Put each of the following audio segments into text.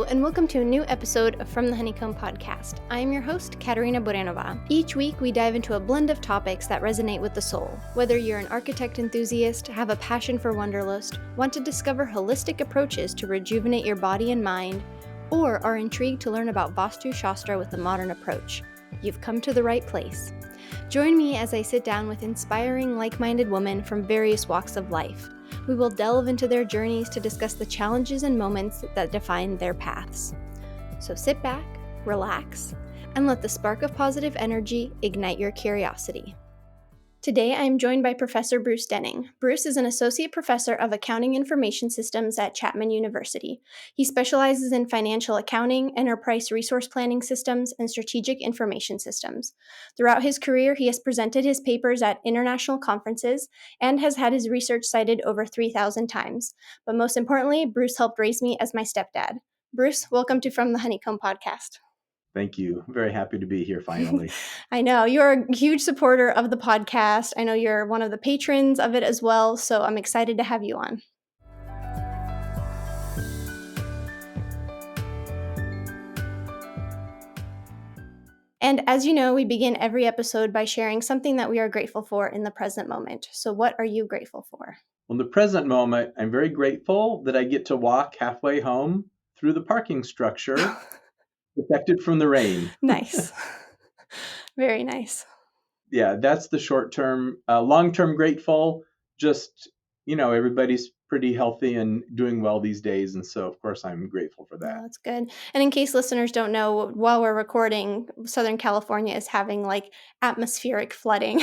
and welcome to a new episode of From the Honeycomb Podcast. I am your host, Katerina. Each week, we dive into a blend of topics that resonate with the soul. Whether you're an architect enthusiast, have a passion for Wanderlust, want to discover holistic approaches to rejuvenate your body and mind, or are intrigued to learn about Vastu Shastra with a modern approach, you've come to the right place. Join me as I sit down with inspiring, like-minded women from various walks of life. We will delve into their journeys to discuss the challenges and moments that define their paths. So sit back, relax, and let the spark of positive energy ignite your curiosity. Today, I am joined by Professor Bruce Dehning. Bruce is an associate professor of accounting information systems at Chapman University. He specializes in financial accounting, enterprise resource planning systems, and strategic information systems. Throughout his career, he has presented his papers at international conferences and has had his research cited over 3,000 times. But most importantly, Bruce helped raise me as my stepdad. Bruce, welcome to From the Honeycomb Podcast. Thank you. Very happy to be here finally. I know. You're a huge supporter of the podcast. I know you're one of the patrons of it as well, so I'm excited to have you on. And as you know, we begin every episode by sharing something that we are grateful for in the present moment. So what are you grateful for? Well, in the present moment, I'm very grateful that I get to walk halfway home through the parking structure, protected from the rain. Nice. Very nice. Yeah, that's the short term. Long-term grateful, just, everybody's pretty healthy and doing well these days. And so, of course, I'm grateful for that. Oh, that's good. And in case listeners don't know, while we're recording, Southern California is having atmospheric flooding,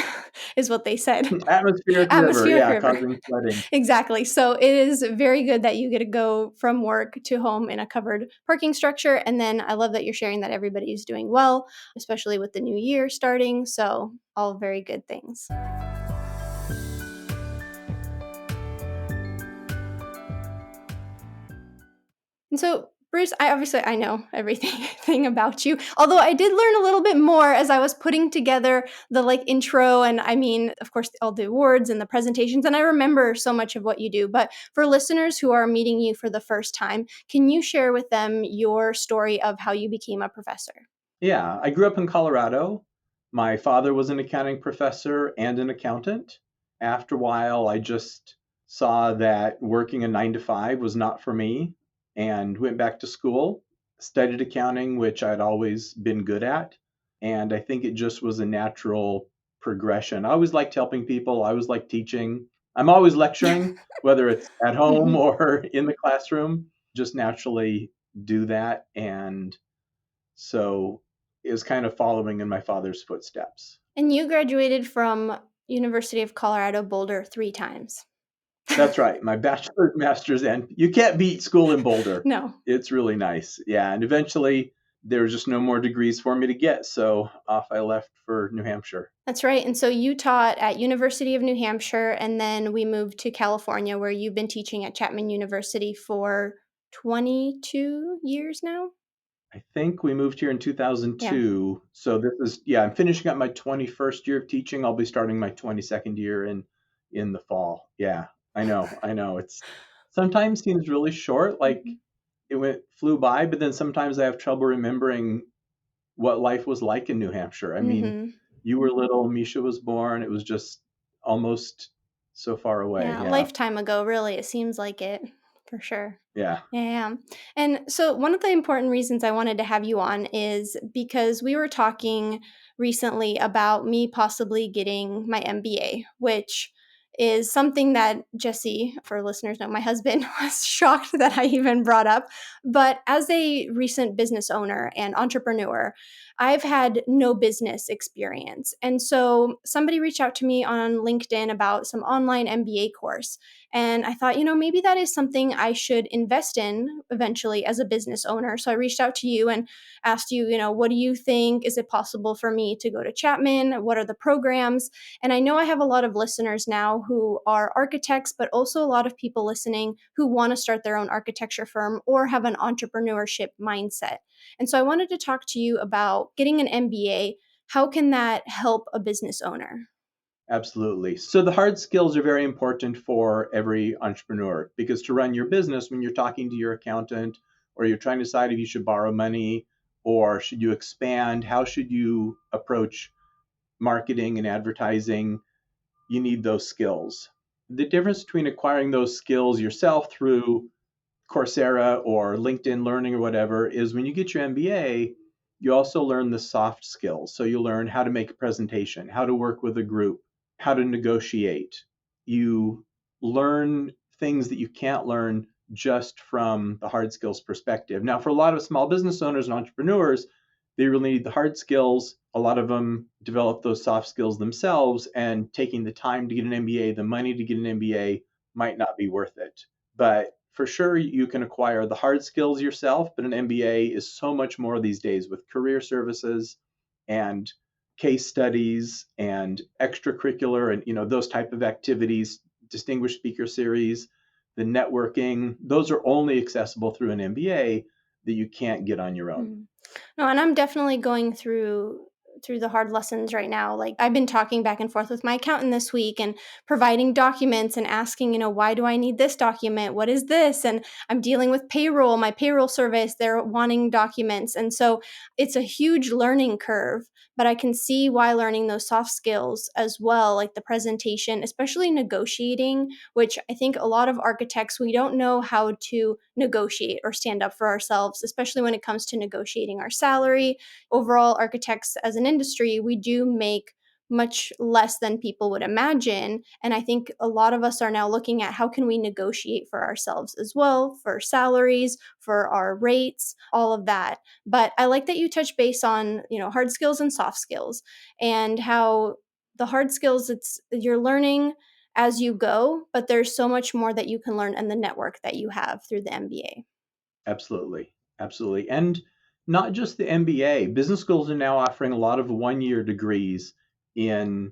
is what they said. Atmospheric river. Causing flooding. Exactly. So it is very good that you get to go from work to home in a covered parking structure. And then I love that you're sharing that everybody's doing well, especially with the new year starting. So all very good things. And so, Bruce, I know everything about you, although I did learn a little bit more as I was putting together the intro and of course, all the awards and the presentations, and I remember so much of what you do. But for listeners who are meeting you for the first time, can you share with them your story of how you became a professor? Yeah, I grew up in Colorado. My father was an accounting professor and an accountant. After a while, I just saw that working a 9 to 5 was not for me and went back to school, studied accounting, which I'd always been good at. And I think it just was a natural progression. I always liked helping people. I always liked teaching. I'm always lecturing, whether it's at home or in the classroom, just naturally do that. And so it was kind of following in my father's footsteps. And you graduated from University of Colorado Boulder 3 times. That's right. My bachelor's, master's, and you can't beat school in Boulder. No. It's really nice. Yeah. And eventually there was just no more degrees for me to get. So off I left for New Hampshire. That's right. And so you taught at University of New Hampshire, and then we moved to California, where you've been teaching at Chapman University for 22 years now? I think we moved here in 2002. Yeah. So this is, I'm finishing up my 21st year of teaching. I'll be starting my 22nd year in the fall. Yeah. I know. It's sometimes seems really short, it flew by, but then sometimes I have trouble remembering what life was like in New Hampshire. I mean, you were little, Misha was born. It was just almost so far away. Yeah, a lifetime ago, really. It seems like it, for sure. Yeah. Yeah. And so one of the important reasons I wanted to have you on is because we were talking recently about me possibly getting my MBA, which is something that Jesse, for listeners know, my husband, was shocked that I even brought up. But as a recent business owner and entrepreneur, I've had no business experience. And so somebody reached out to me on LinkedIn about some online MBA course. And I thought, maybe that is something I should invest in eventually as a business owner. So I reached out to you and asked you, what do you think? Is it possible for me to go to Chapman? What are the programs? And I know I have a lot of listeners now who are architects, but also a lot of people listening who want to start their own architecture firm or have an entrepreneurship mindset. And so I wanted to talk to you about getting an MBA. How can that help a business owner? Absolutely. So the hard skills are very important for every entrepreneur, because to run your business, when you're talking to your accountant or you're trying to decide if you should borrow money or should you expand, how should you approach marketing and advertising, you need those skills. The difference between acquiring those skills yourself through Coursera or LinkedIn Learning or whatever is when you get your MBA, you also learn the soft skills. So you learn how to make a presentation, how to work with a group, how to negotiate. You learn things that you can't learn just from the hard skills perspective. Now, for a lot of small business owners and entrepreneurs, they really need the hard skills. A lot of them develop those soft skills themselves, and taking the time to get an MBA, the money to get an MBA might not be worth it. But for sure, you can acquire the hard skills yourself, but an MBA is so much more these days with career services and case studies and extracurricular and those type of activities, distinguished speaker series, the networking. Those are only accessible through an MBA that you can't get on your own. Mm. No, and I'm definitely going through the hard lessons right now. Like I've been talking back and forth with my accountant this week and providing documents and asking, why do I need this document? What is this? And I'm dealing with payroll, my payroll service, they're wanting documents. And so it's a huge learning curve, but I can see why learning those soft skills as well, like the presentation, especially negotiating, which I think a lot of architects, we don't know how to negotiate or stand up for ourselves, especially when it comes to negotiating our salary. Overall, architects as an industry, we do make much less than people would imagine. And I think a lot of us are now looking at how can we negotiate for ourselves as well, for salaries, for our rates, all of that. But I like that you touch base on, hard skills and soft skills, and how the hard skills, you're learning as you go, but there's so much more that you can learn in the network that you have through the MBA. Absolutely. Absolutely. And not just the MBA. Business schools are now offering a lot of 1 year degrees in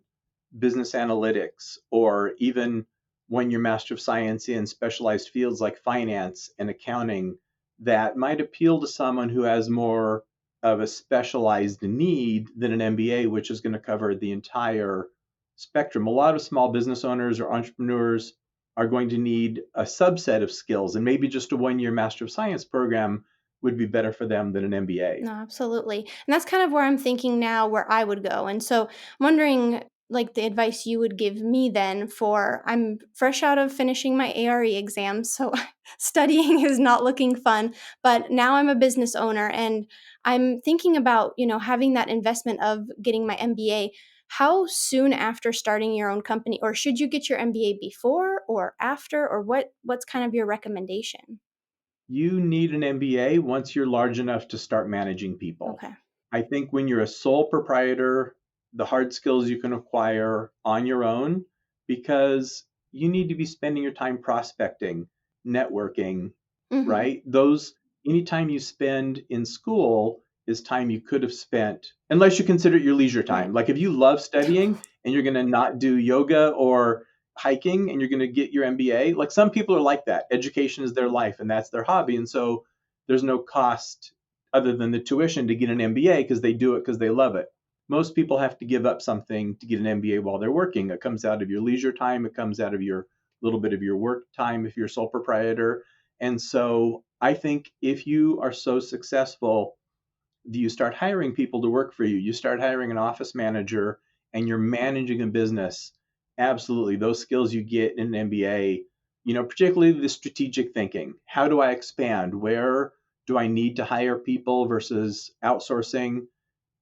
business analytics, or even 1 year Master of Science in specialized fields like finance and accounting that might appeal to someone who has more of a specialized need than an MBA, which is going to cover the entire spectrum. A lot of small business owners or entrepreneurs are going to need a subset of skills, and maybe just a 1 year Master of Science program would be better for them than an MBA. No, absolutely. And that's kind of where I'm thinking now where I would go. And so I'm wondering like the advice you would give me then for I'm fresh out of finishing my ARE exams, so studying is not looking fun, but now I'm a business owner and I'm thinking about, having that investment of getting my MBA. How soon after starting your own company, or should you get your MBA before or after, or what's kind of your recommendation? You need an MBA once you're large enough to start managing people. Okay. I think when you're a sole proprietor, the hard skills you can acquire on your own, because you need to be spending your time prospecting, networking, Mhm. right? Those any time you spend in school is time you could have spent, unless you consider it your leisure Right. time. Like if you love studying and you're going to not do yoga or hiking and you're going to get your MBA, like some people are like that. Education is their life and that's their hobby. And so there's no cost other than the tuition to get an MBA because they do it because they love it. Most people have to give up something to get an MBA while they're working. It comes out of your leisure time, it comes out of your little bit of your work time if you're a sole proprietor. And so I think if you are so successful, you start hiring people to work for you, you start hiring an office manager, and you're managing a business. Absolutely, those skills you get in an MBA, particularly the strategic thinking. How do I expand? Where do I need to hire people versus outsourcing?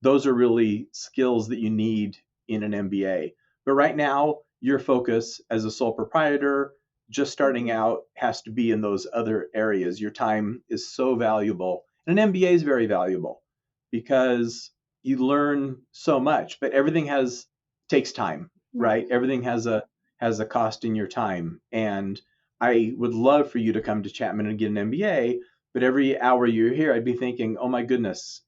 Those are really skills that you need in an MBA. But right now, your focus as a sole proprietor, just starting out, has to be in those other areas. Your time is so valuable. And an MBA is very valuable because you learn so much, but everything has takes time, Right. right? Everything has a cost in your time. And I would love for you to come to Chapman and get an MBA, but every hour you're here, I'd be thinking, oh my goodness,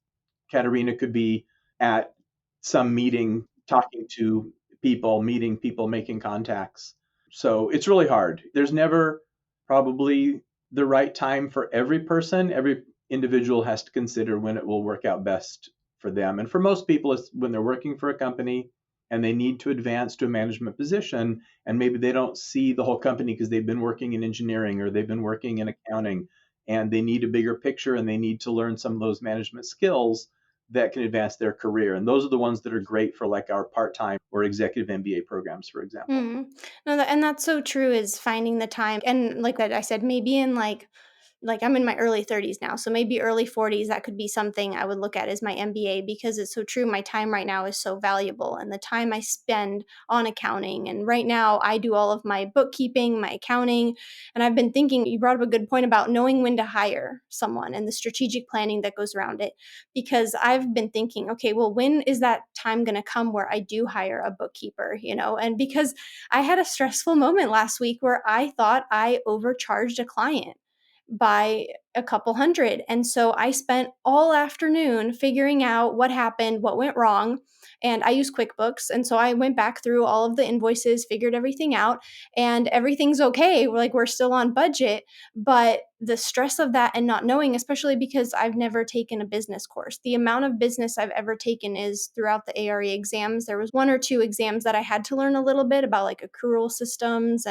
Katerina could be at some meeting talking to people, meeting people, making contacts. So it's really hard. There's never probably the right time for every person. Every individual has to consider when it will work out best for them. And for most people, it's when they're working for a company and they need to advance to a management position. And maybe they don't see the whole company because they've been working in engineering or they've been working in accounting. and they need a bigger picture and they need to learn some of those management skills that can advance their career. And those are the ones that are great for like our part-time or executive MBA programs, for example. Mhm. No, and that's so true is finding the time. And like that I said, maybe in like I'm in my early 30s now, so maybe early 40s that could be something I would look at as my MBA because it's so true. My time right now is so valuable and the time I spend on accounting. And right now I do all of my bookkeeping, my accounting, and I've been thinking you brought up a good point about knowing when to hire someone and the strategic planning that goes around it because I've been thinking, okay, well when is that time going to come where I do hire a bookkeeper, And because I had a stressful moment last week where I thought I overcharged a client by a couple hundred. And so I spent all afternoon figuring out what happened, what went wrong. And I use QuickBooks. And so I went back through all of the invoices, figured everything out, and everything's okay. We're still on budget. But the stress of that and not knowing, especially because I've never taken a business course, the amount of business I've ever taken is throughout the ARE exams. There was one or two exams that I had to learn a little bit about like accrual systems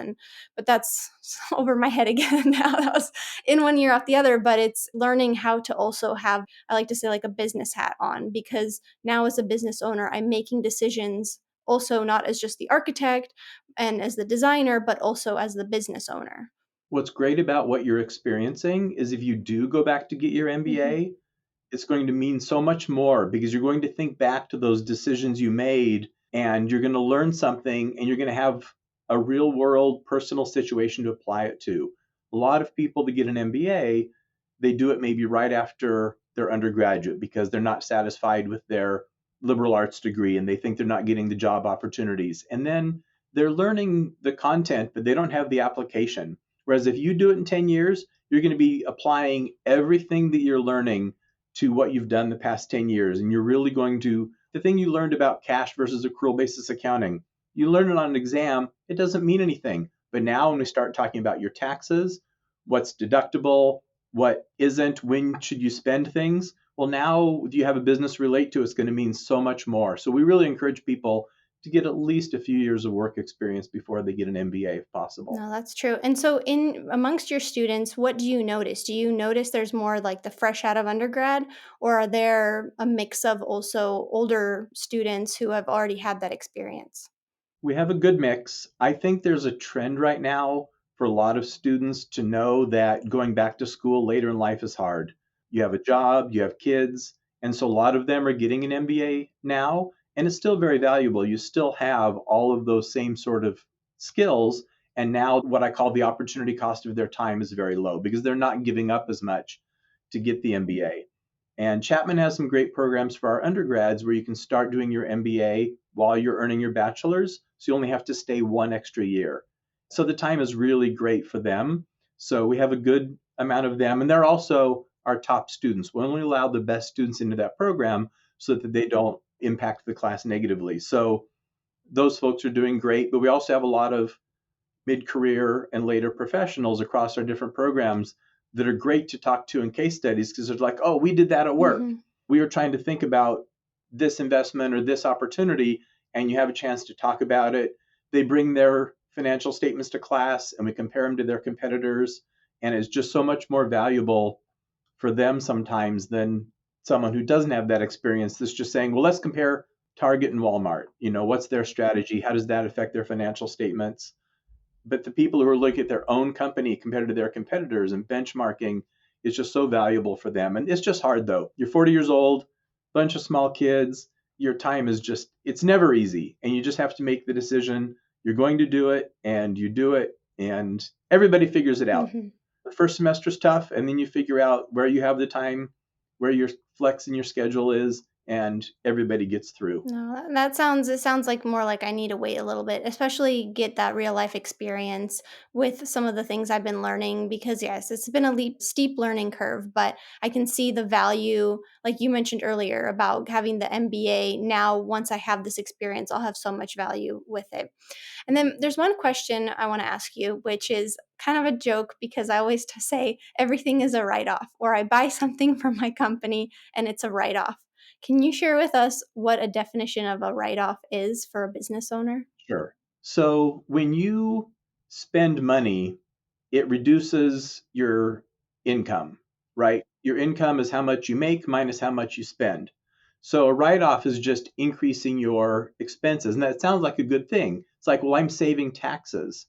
but that's over my head again now. That was in one year off the other, but it's learning how to also have, I like to say, like a business hat on because now as a business owner, I'm making decisions also not as just the architect and as the designer, but also as the business owner. What's great about what you're experiencing is if you do go back to get your Mhm. MBA, it's going to mean so much more because you're going to think back to those decisions you made and you're going to learn something and you're going to have a real world personal situation to apply it to. A lot of people that get an MBA, they do it maybe right after their undergraduate because they're not satisfied with their liberal arts degree and they think they're not getting the job opportunities. And then they're learning the content, but they don't have the application. Whereas if you do it in 10 years, you're going to be applying everything that you're learning to what you've done the past 10 years. And you're really going to, the thing you learned about cash versus accrual basis accounting, you learn it on an exam, it doesn't mean anything. But now when we start talking about your taxes, what's deductible, what isn't, when should you spend things, well, now do you have a business relate to, it's going to mean so much more. So we really encourage people to get at least a few years of work experience before they get an MBA if possible. No, that's true. And so in amongst your students, what do you notice? Do you notice there's more like the fresh out of undergrad, or are there a mix of also older students who have already had that experience? We have a good mix. I think there's a trend right now for a lot of students to know that going back to school later in life is hard. You have a job, you have kids, and so a lot of them are getting an MBA now, and it's still very valuable. You still have all of those same sort of skills, and now what I call the opportunity cost of their time is very low because they're not giving up as much to get the MBA. And Chapman has some great programs for our undergrads where you can start doing your MBA while you're earning your bachelor's. So you only have to stay one extra year. So the time is really great for them. So we have a good amount of them. And they're also our top students. We only allow the best students into that program so that they don't impact the class negatively. So those folks are doing great. But we also have a lot of mid-career and later professionals across our different programs that are great to talk to in case studies because they're like, oh, we did that at work. Mhm. We were trying to think about this investment or this opportunity, and you have a chance to talk about it. They bring their financial statements to class and we compare them to their competitors. And it's just so much more valuable for them sometimes than someone who doesn't have that experience that's just saying, well, let's compare Target and Walmart. What's their strategy? How does that affect their financial statements? But the people who are looking at their own company compared to their competitors and benchmarking is just so valuable for them. And it's just hard though. You're 40 years old, bunch of small kids, your time is just, it's never easy. And you just have to make the decision. You're going to do it and you do it and everybody figures it out. Mhm. The first semester is tough and then you figure out where you have the time, where your flex in your schedule is, and everybody gets through. No, that sounds it sounds like more like I need to wait a little bit, especially get that real life experience with some of the things I've been learning because yes, it's been a steep learning curve, but I can see the value like you mentioned earlier about having the MBA. Now once I have this experience, I'll have so much value with it. And then there's one question I want to ask you, which is kind of a joke because I always say everything is a write off, or I buy something from my company and it's a write off. Can you share with us what a definition of a write off is for a business owner? Sure. So when you spend money, it reduces your income, right? Your income is how much you make minus how much you spend. So a write off is just increasing your expenses. And that sounds like a good thing. It's like, well, I'm saving taxes,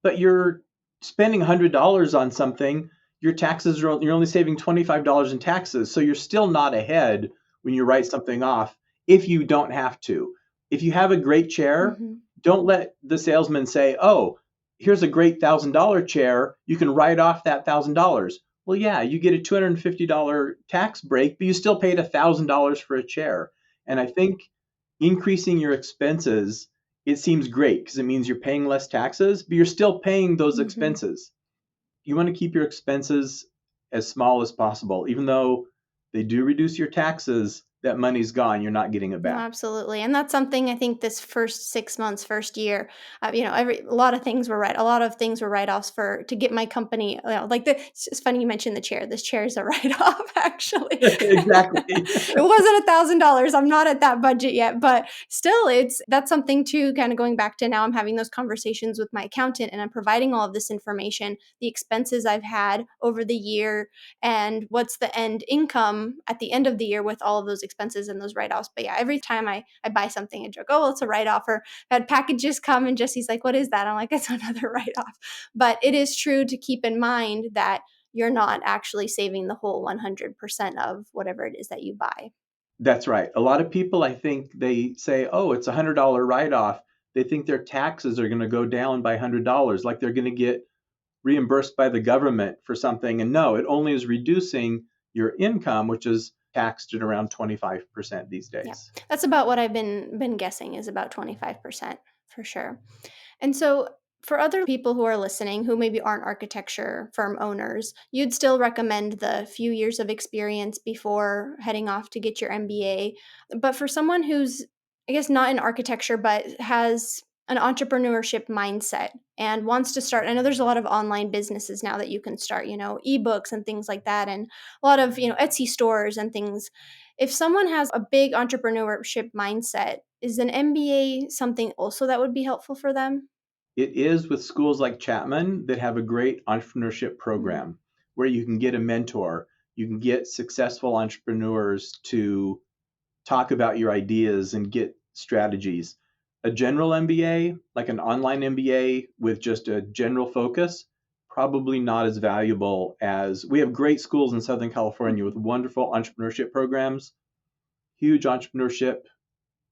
but you're spending $100 on something. Your taxes are, you're only saving $25 in taxes. So you're still not ahead when you write something off if you don't have to. If you have a great chair, Mm-hmm. don't let the salesman say, oh, here's a great $1,000 chair. You can write off that $1,000. Well, yeah, you get a $250 tax break, but you still paid $1,000 for a chair. And I think increasing your expenses, it seems great because it means you're paying less taxes, but you're still paying those Mm-hmm. expenses. You want to keep your expenses as small as possible. Even though they do reduce your taxes, that money's gone. You're not getting it No, back. absolutely, and that's something I think this first 6 months, first year, every a lot of things were a lot of things were write offs for to get my company. Like it's funny you mentioned the chair. This chair is a write off, actually. Exactly. It wasn't $1,000. I'm not at that budget yet, but still, that's something too. Kind of going back to now, I'm having those conversations with my accountant, and I'm providing all of this information, the expenses I've had over the year, and what's the end income at the end of the year with all of those expenses and those write-offs. But yeah, every time I buy something, I joke, oh, well, it's a write-off. Or I've had packages come and Jesse's like, what is that? I'm like, it's another write-off. But it is true to keep in mind that you're not actually saving the whole 100% of whatever it is that you buy. That's right. A lot of people, I think, they say, oh, it's $100 write off. They think their taxes are going to go down by $100, like they're going to get reimbursed by the government for something. And no, it only is reducing your income, which is taxed at around 25% these Yeah. days. That's about what I've been guessing is about 25% for sure. And so, for other people who are listening who maybe aren't architecture firm owners, you'd still recommend the few years of experience before heading off to get your MBA. But for someone who's, I guess, not in architecture, but has an entrepreneurship mindset and wants to start, I know there's a lot of online businesses now that you can start, ebooks and things like that, and a lot of, Etsy stores and things. If someone has a big entrepreneurship mindset, is an MBA something also that would be helpful for them? It is with schools like Chapman that have a great entrepreneurship Mhm. program where you can get a mentor, you can get successful entrepreneurs to talk about your ideas and get strategies. A general MBA, like an online MBA with just a general focus, probably not as valuable as we have great schools in Southern California with Mhm. wonderful entrepreneurship programs, huge entrepreneurship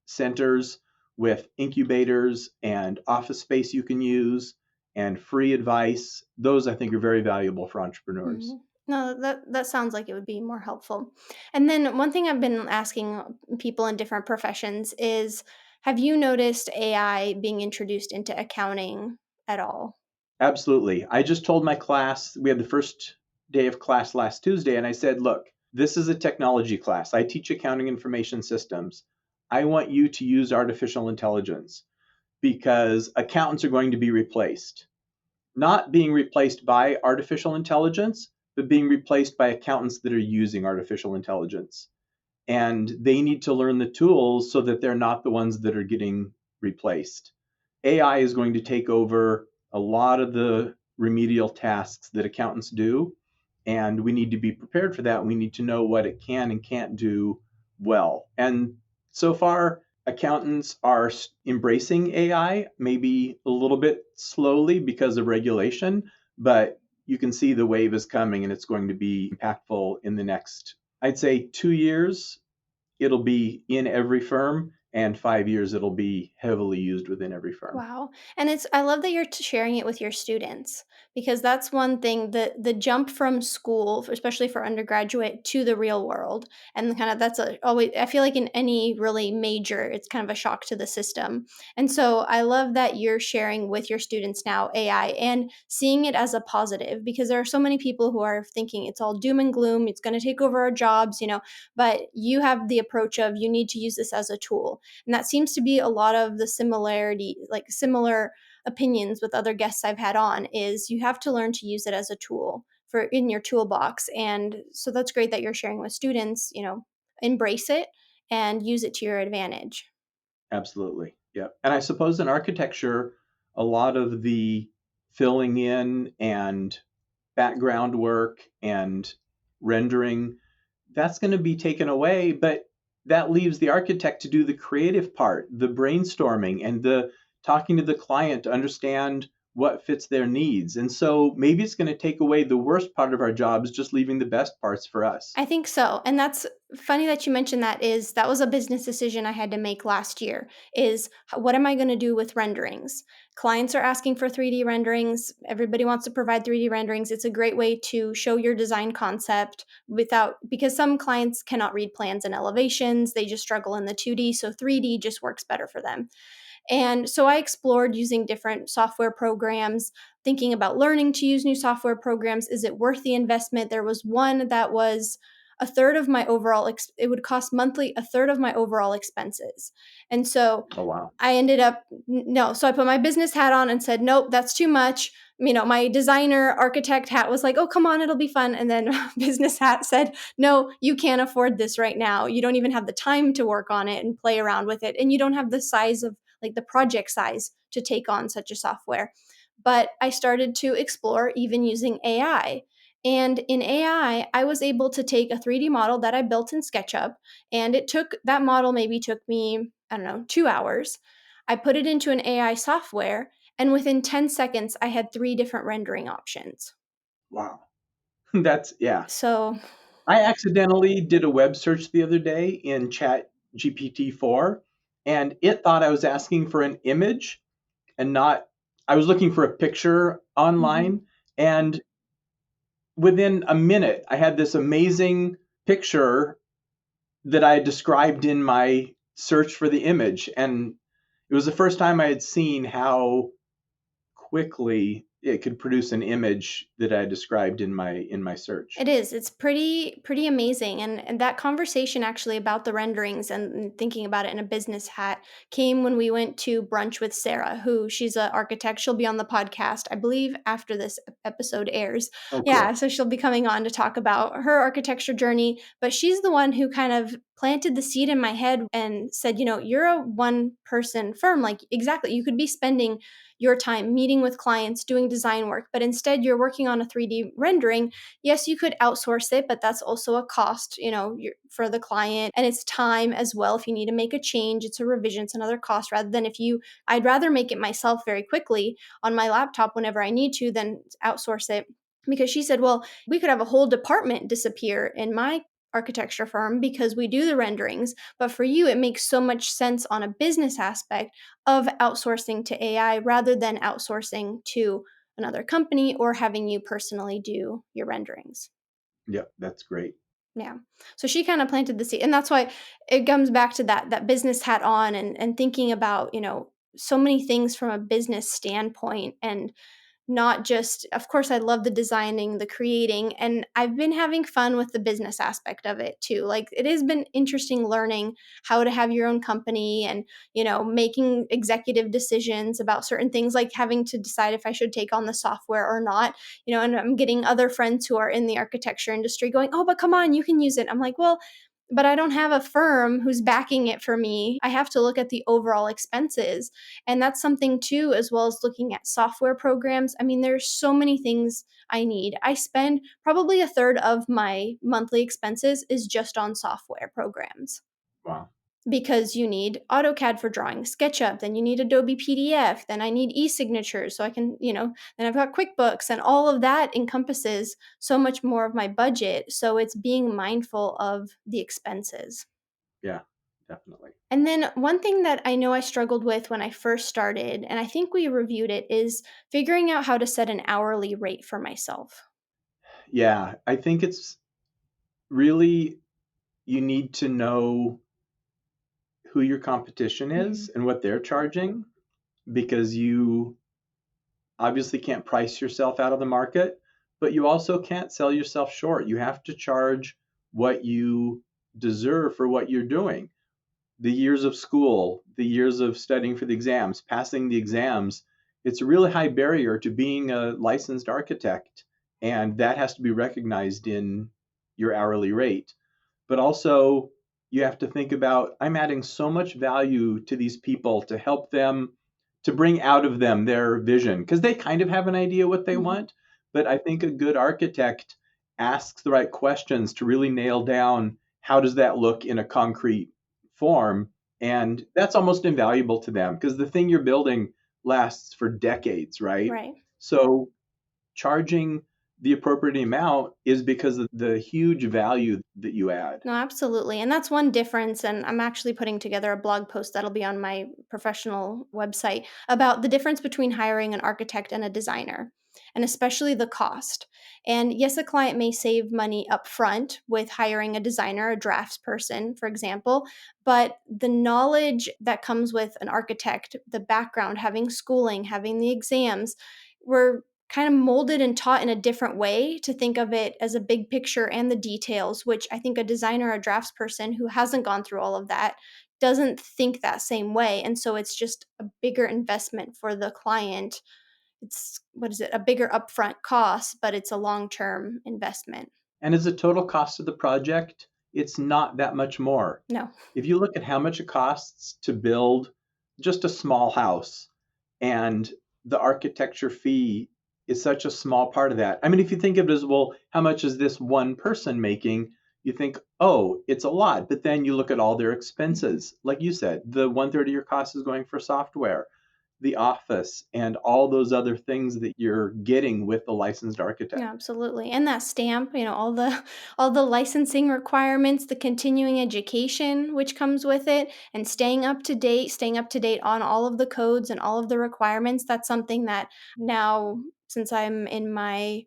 centers with incubators and office space you can use and free advice. Those I think are very valuable for entrepreneurs. Mhm. No, that sounds like it would be more helpful. And then one thing I've been asking people in different professions is, have you noticed AI being introduced into accounting at all? Absolutely. I just told my class, we had the first day of class last Tuesday, and I said, look, this is a technology class. I teach accounting information systems. I want you to use artificial intelligence because accountants are going to be replaced. Not being replaced by artificial intelligence, but being replaced by accountants that are using artificial intelligence. And they need to learn the tools so that they're not the ones that are getting replaced. AI is going to take over a lot of the remedial tasks that accountants do, and we need to be prepared for that. We need to know what it can and can't do well. And so far, accountants are embracing AI, maybe a little bit slowly because of regulation, but you can see the wave is coming and it's going to be impactful in the next, I'd say, 2 years. It'll be in every firm, and 5 years, it'll be heavily used within every firm. Wow. And I love that you're sharing it with your students, because that's one thing, the jump from school, especially for undergraduate, to the real world. And kind of that's always, I feel like in any really major, it's kind of a shock to the system. And so I love that you're sharing with your students now AI and seeing it as a positive, because there are so many people who are thinking it's all doom and gloom, it's going to take over our jobs, but you have the approach of you need to use this as a tool. And that seems to be a lot of the similarity, like similar opinions with other guests I've had on, is you have to learn to use it as a tool for in your toolbox. And so that's great that you're sharing with students, embrace it and use it to your advantage. Absolutely. Yeah. And I suppose in architecture, a lot of the filling in and background work and rendering, that's going to be taken away, but that leaves the architect to do the creative part, the brainstorming and the talking to the client to understand what fits their needs. And so maybe it's going to take away the worst part of our jobs, just leaving the best parts for us. I think so. And that's funny that you mentioned that. Is that was a business decision I had to make last year, is what am I going to do with renderings? Clients are asking for 3D renderings. Everybody wants to provide 3D renderings. It's a great way to show your design concept without, because some clients cannot read plans and elevations. They just struggle in the 2D, so 3D just works better for them. And so I explored using different software programs, thinking about learning to use new software programs. Is it worth the investment? There was one that was a third of my overall, it would cost monthly a third of my overall expenses. And so Oh, wow. I ended up, no. So I put my business hat on and said, nope, that's too much. My designer architect hat was like, oh, come on, it'll be fun. And then business hat said, no, you can't afford this right now. You don't even have the time to work on it and play around with it. And you don't have the size of, like, the project size to take on such a software. But I started to explore even using AI. And in AI, I was able to take a 3D model that I built in SketchUp, and that model maybe took me, I don't know, 2 hours. I put it into an AI software, and within 10 seconds, I had 3 different rendering options. Wow. That's, yeah. So, I accidentally did a web search the other day in Chat GPT-4, and it thought I was asking for an image and not, I was looking for a picture mhm. online. And within a minute, I had this amazing picture that I had described in my search for the image. And it was the first time I had seen how quickly it could produce an image that I described in my search. It is. It's pretty amazing. And that conversation actually about the renderings and thinking about it in a business hat came when we went to brunch with Sarah, who she's an architect. She'll be on the podcast, I believe, after this episode airs. Oh, Yeah, cool. so she'll be coming on to talk about her architecture journey. But she's the one who kind of planted the seed in my head and said, you're a one person firm. Like, exactly, you could be spending your time meeting with clients, doing design work, but instead you're working on a 3D rendering. Yes, you could outsource it, but that's also a cost, for the client, and it's time as well. If you need to make a change, it's a revision, it's another cost. Rather than, I'd rather make it myself very quickly on my laptop whenever I need to than outsource it. Because she said, well, we could have a whole department disappear in my architecture firm because we do the renderings. But for you, it makes so much sense on a business aspect of outsourcing to AI rather than outsourcing to another company or having you personally do your renderings. Yep, that's great. Yeah. So she kind of planted the seed. And that's why it comes back to that business hat on, and thinking about, so many things from a business standpoint, and not just, of course, I love the designing, the creating, and I've been having fun with the business aspect of it too. Like, it has been interesting learning how to have your own company, and making executive decisions about certain things, like having to decide if I should take on the software or not. And I'm getting other friends who are in the architecture industry going, oh, but come on, you can use it. I'm like, well, but I don't have a firm who's backing it for me. I have to look at the overall expenses. And that's something too, as well as looking at software programs. I mean, there's so many things I need. I spend probably a third of my monthly expenses is just on software programs, Wow. because you need AutoCAD for drawing, SketchUp, then you need Adobe PDF, then I need e-signatures so I can, then I've got QuickBooks, and all of that encompasses so much more of my budget. So it's being mindful of the expenses. Yeah, definitely. And then one thing that I know I struggled with when I first started, and I think we reviewed it, is figuring out how to set an hourly rate for myself. Yeah, I think it's really, you need to know who your competition is Mhm. and what they're charging, because you obviously can't price yourself out of the market, but you also can't sell yourself short. You have to charge what you deserve for what you're doing. The years of school, the years of studying for the exams, passing the exams, it's a really high barrier to being a licensed architect. And that has to be recognized in your hourly rate. But also, you have to think about, I'm adding so much value to these people to help them, to bring out of them their vision, because they kind of have an idea what they Mhm. want, But I think a good architect asks the right questions to really nail down how does that look in a concrete form. And that's almost invaluable to them because the thing you're building lasts for decades, right? Right. So charging the appropriate amount is because of the huge value that you add. No, absolutely. And that's one difference. And I'm actually putting together a blog post that'll be on my professional website about the difference between hiring an architect and a designer, and especially the cost. And yes, a client may save money up front with hiring a designer, a drafts person, for example, but the knowledge that comes with an architect, the background, having schooling, having the exams, we're kind of molded and taught in a different way to think of it as a big picture and the details, which I think a designer or drafts person who hasn't gone through all of that doesn't think that same way. And so it's just a bigger investment for the client. It's, what is it, a bigger upfront cost, but it's a long term investment. And as a total cost of the project, it's not that much more. No. If you look at how much it costs to build just a small house and the architecture fee is such a small part of that. I mean, if you think of it as, well, how much is this one person making? You think, oh, it's a lot. But then you look at all their expenses. Like you said, the one third of your cost is going for software, the office, and all those other things that you're getting with the licensed architect. Yeah, absolutely. And that stamp, all the all the licensing requirements, the continuing education which comes with it, and staying up to date on all of the codes and all of the requirements. That's something that now, since I'm in my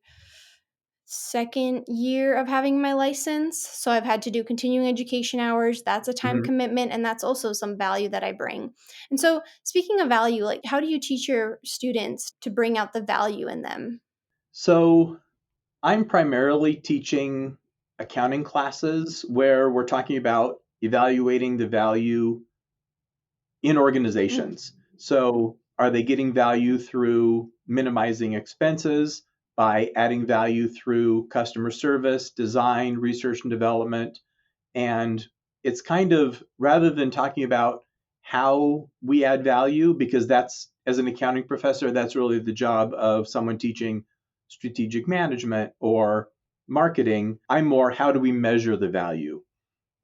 second year of having my license, so I've had to do continuing education hours. That's a time Mhm. commitment, and that's also some value that I bring. And so, speaking of value, like, how do you teach your students to bring out the value in them? So I'm primarily teaching accounting classes where we're talking about evaluating the value in Mm, organizations. So, are they getting value through minimizing expenses, by adding value through customer service, design, research and development? And it's kind of, rather than talking about how we add value, because that's, as an accounting professor, that's really the job of someone teaching strategic management or marketing. I'm more, how do we measure the value?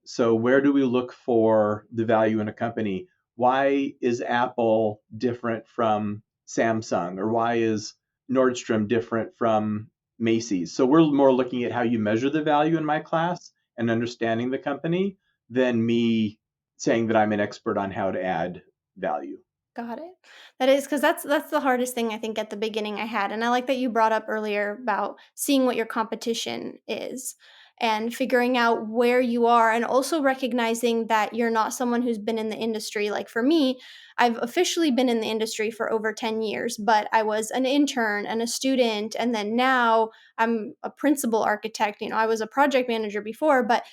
So, where do we look for the value in a company? Why is Apple different from Samsung? Or why is Nordstrom different from Macy's? So, we're more looking at how you measure the value in my class and understanding the company than me saying that I'm an expert on how to add value. got it. That is because that's the hardest thing I think at the beginning I had, and I like that you brought up earlier about seeing what your competition is and figuring out where you are, and also recognizing that you're not someone who's been in the industry. Like for me, I've officially been in the industry for over 10 years, but I was an intern and a student, and then now I'm a principal architect. I was a project manager before, but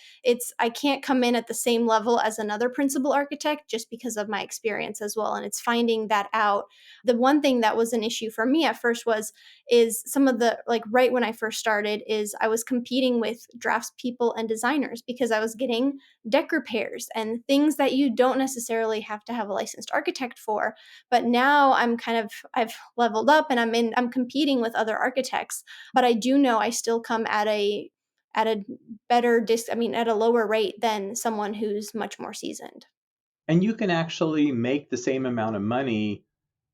I can't come in at the same level as another principal architect just because of my experience as well, and it's finding that out. The one thing that was an issue for me at first was is some of the, like, right when I first started, is I was competing with drafts people and designers because I was getting deck repairs and things that you don't necessarily have to have a licensed architect for. But now I've leveled up and I'm competing with other architects, but I do know I still come at a at a lower rate than someone who's much more seasoned. And you can actually make the same amount of money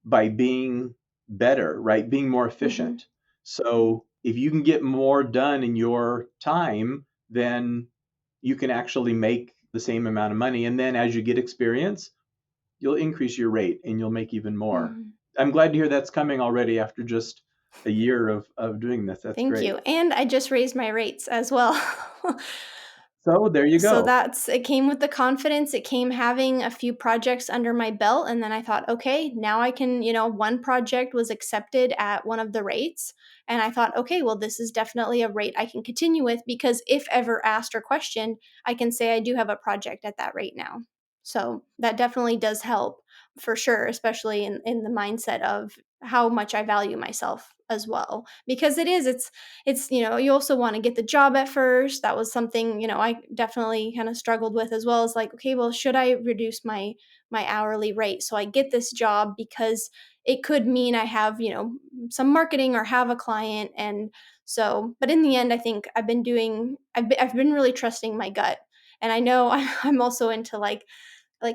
by being better, right? Being more Mhm. efficient. So if you can get more done in your time, then you can actually make the same amount of money. And then as you get experience, you'll increase your rate and you'll make even more. Mhm. I'm glad to hear that's coming already after just a year of doing this. That's Thank great. you, and I just raised my rates as well. So there you So go. that's it came with the confidence, it came having a few projects under my belt, and then I thought, "Okay, now I can," one project was accepted at one of the rates, and I thought, "Okay, well, this is definitely a rate I can continue with because if ever asked or questioned, I can say I do have a project at that rate now." So, that definitely does help for sure, especially in the mindset of how much I value myself as well, because you also want to get the job at first. That was something, I definitely kind of struggled with as well, as like, okay, well, should I reduce my hourly rate so I get this job? Because it could mean I have, some marketing or have a client. And so, but in the end, I think I've been really trusting my gut. And I know I'm also into like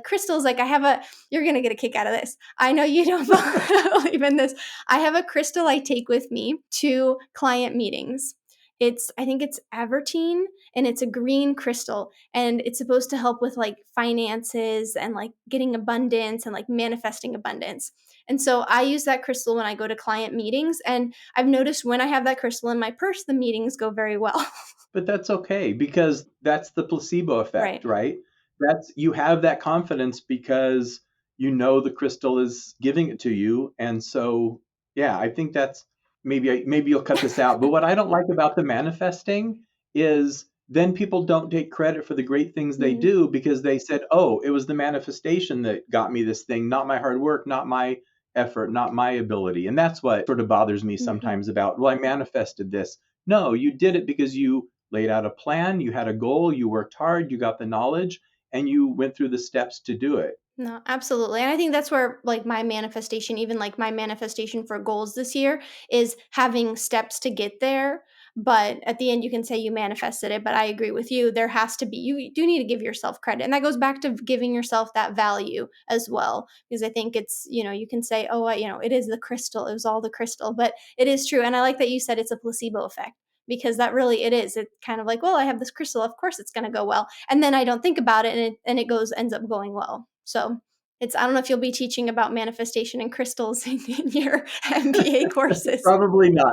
crystals. Like I have you're going to get a kick out of this. I know you don't believe in this. I have a crystal I take with me to client meetings. I think it's Avertine, and it's a green crystal, and it's supposed to help with like finances and like getting abundance and like manifesting abundance. And so I use that crystal when I go to client meetings, and I've noticed when I have that crystal in my purse, the meetings go very well. But that's okay because that's the placebo Right. effect, right? That's you have that confidence because you know the crystal is giving it to you. And so, yeah, I think that's maybe you'll cut this out. But what I don't like about the manifesting is then people don't take credit for the great things they Mhm. do because they said, "Oh, it was the manifestation that got me this thing, not my hard work, not my effort, not my ability." And that's what sort of bothers me Mhm. sometimes about, well, I manifested this. No, you did it because you laid out a plan, you had a goal, you worked hard, you got the knowledge, and you went through the steps to do it. No, absolutely. And I think that's where like my manifestation, even like my manifestation for goals this year is having steps to get there. But at the end, you can say you manifested it. But I agree with you. There has to be, you do need to give yourself credit. And that goes back to giving yourself that value as well. Because I think it's, you can say, oh, it is the crystal. It was all the crystal. But it is true. And I like that you said it's a placebo effect, because that really it is. It's kind of like, well, I have this crystal. Of course it's going to go well. And then I don't think about it, and it ends up going well. So I don't know if you'll be teaching about manifestation and crystals in your MBA courses. Probably not.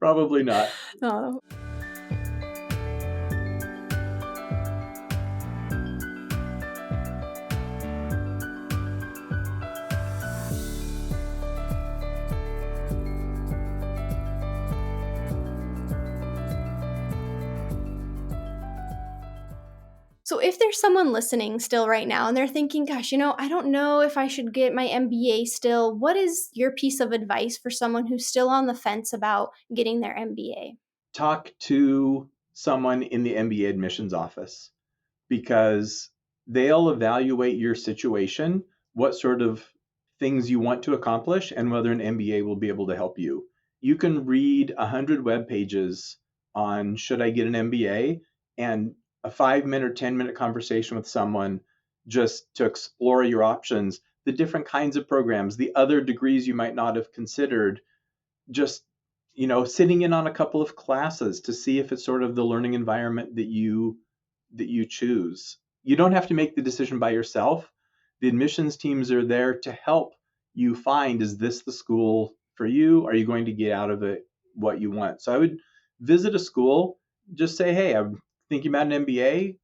Probably not. Oh. So if there's someone listening still right now and they're thinking, gosh, I don't know if I should get my MBA still, what is your piece of advice for someone who's still on the fence about getting their MBA? Talk to someone in the MBA admissions office because they'll evaluate your situation, what sort of things you want to accomplish, and whether an MBA will be able to help you. You can read 100 web pages on should I get an MBA, and a 5 minute or 10-minute conversation with someone just to explore your options, the different kinds of programs, the other degrees you might not have considered, just sitting in on a couple of classes to see if it's sort of the learning environment that you choose. You don't have to make the decision by yourself. The admissions teams are there to help you find, is this the school for you? Are you going to get out of it what you want? So I would visit a school, just say, hey, I'm thinking about an MBA.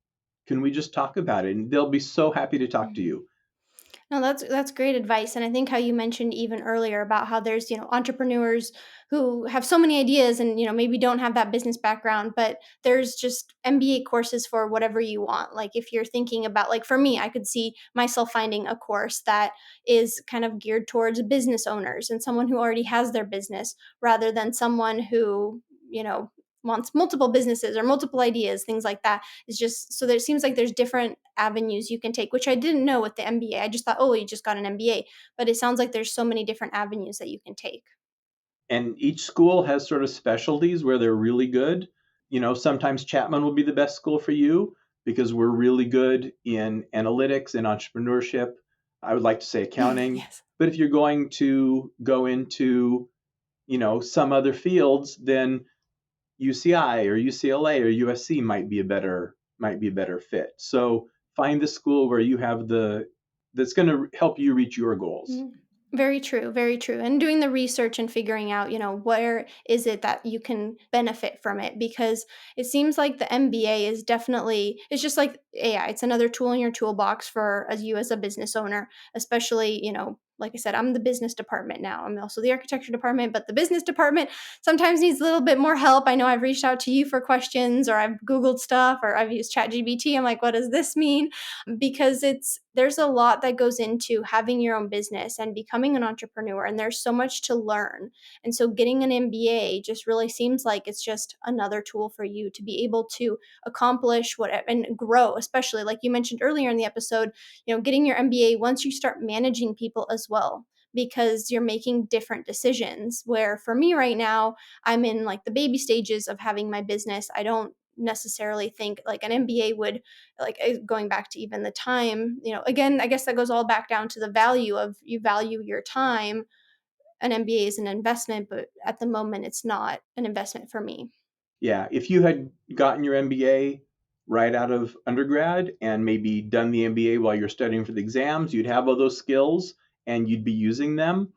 Can we just talk about it? And they'll be so happy to talk to Mhm. you. No, that's great advice. And I think how you mentioned even earlier about how there's, entrepreneurs who have so many ideas and, maybe don't have that business background, but there's just MBA courses for whatever you want. Like if you're thinking about, like for me, I could see myself finding a course that is kind of geared towards business owners and someone who already has their business, rather than someone who, wants multiple businesses or multiple ideas, things like that. Is just so there it seems like there's different avenues you can take, which I didn't know with the MBA. I just thought, oh, you just got an MBA, but it sounds like there's so many different avenues that you can take. And each school has sort of specialties where they're really good. Sometimes Chapman will be the best school for you because we're really good in analytics and entrepreneurship. I would like to say accounting. Yes. But if you're going to go into, some other fields, then UCI or UCLA or USC might be a better fit. So find the school where you have that's going to help you reach your goals. Mm. Very true, very true. And doing the research and figuring out, where is it that you can benefit from it? Because it seems like the MBA is definitely, it's just like AI. It's another tool in your toolbox for as you as a business owner, especially, like I said, I'm the business department now. I'm also the architecture department, but the business department sometimes needs a little bit more help. I know I've reached out to you for questions, or I've Googled stuff, or I've used ChatGPT. I'm like, what does this mean? Because there's a lot that goes into having your own business and becoming an entrepreneur, and there's so much to learn. And so getting an MBA just really seems like it's just another tool for you to be able to accomplish what and grow, especially like you mentioned earlier in the episode, getting your MBA once you start managing people as well. because you're making different decisions. Where for me right now, I'm in like the baby stages of having my business. I don't necessarily think like an MBA would, like going back to even the time, again, I guess that goes all back down to the value of, you value your time. An MBA is an investment, but at the moment it's not an investment for me. Yeah, if you had gotten your MBA right out of undergrad and maybe done the MBA while you're studying for the exams, you'd have all those skills and you'd be using them.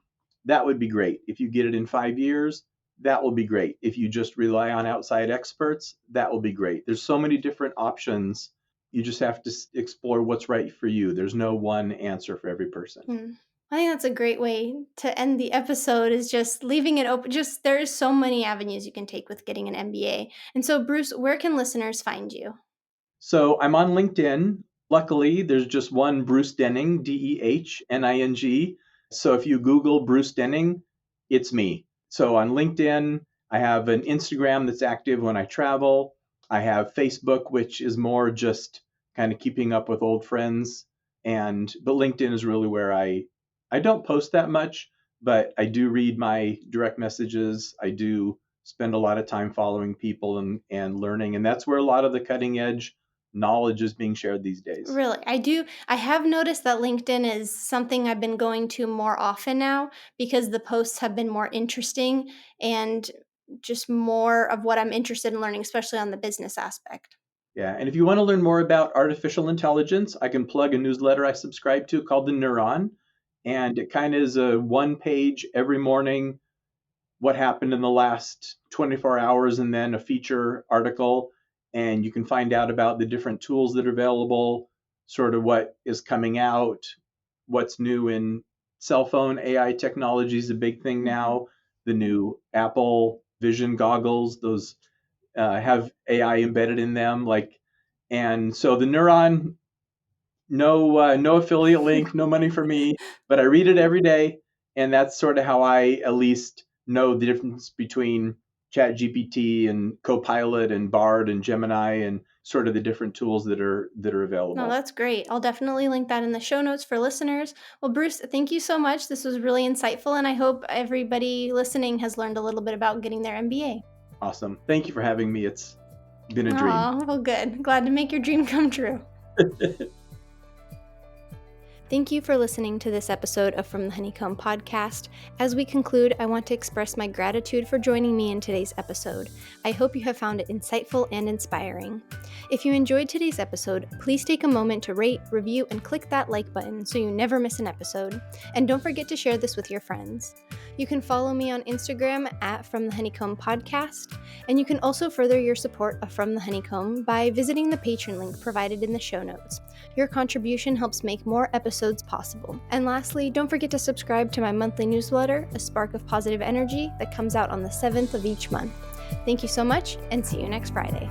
That would be great. If you get it in 5 years, that will be great. If you just rely on outside experts, that will be great. There's so many different options. You just have to explore what's right for you. There's no one answer for every person. I think that's a great way to end the episode, is just leaving it open. Just there's so many avenues you can take with getting an MBA. And so, Bruce, where can listeners find you? So I'm on LinkedIn. Luckily, there's just one Bruce Dehning, Dehning. So if you Google Bruce Dehning, it's me. So on LinkedIn, I have an Instagram that's active when I travel. I have Facebook, which is more just kind of keeping up with old friends. But LinkedIn is really where I don't post that much, but I do read my direct messages. I do spend a lot of time following people and learning. And that's where a lot of the cutting edge knowledge is being shared these days. Really, I have noticed that LinkedIn is something I've been going to more often now, because the posts have been more interesting and just more of what I'm interested in learning, especially on the business aspect. Yeah, and if you want to learn more about artificial intelligence, I can plug a newsletter I subscribe to called The Neuron. And it kind of is a one page every morning, what happened in the last 24 hours, and then a feature article. And you can find out about the different tools that are available, sort of what is coming out, what's new in cell phone AI technology is a big thing now. The new Apple Vision goggles, those have AI embedded in them. And so the Neuron, no affiliate link, no money for me, but I read it every day, and that's sort of how I at least know the difference between ChatGPT and Copilot and Bard and Gemini and sort of the different tools that are available. No, that's great. I'll definitely link that in the show notes for listeners. Well, Bruce, thank you so much. This was really insightful, and I hope everybody listening has learned a little bit about getting their MBA. Awesome. Thank you for having me. It's been a dream. Oh, well, good. Glad to make your dream come true. Thank you for listening to this episode of From the Honeycomb podcast. As we conclude, I want to express my gratitude for joining me in today's episode. I hope you have found it insightful and inspiring. If you enjoyed today's episode, please take a moment to rate, review, and click that like button so you never miss an episode. And don't forget to share this with your friends. You can follow me on Instagram at From the Honeycomb Podcast, and you can also further your support of From the Honeycomb by visiting the Patreon link provided in the show notes. Your contribution helps make more episodes possible. And lastly, don't forget to subscribe to my monthly newsletter, A Spark of Positive Energy, that comes out on the 7th of each month. Thank you so much, and see you next Friday.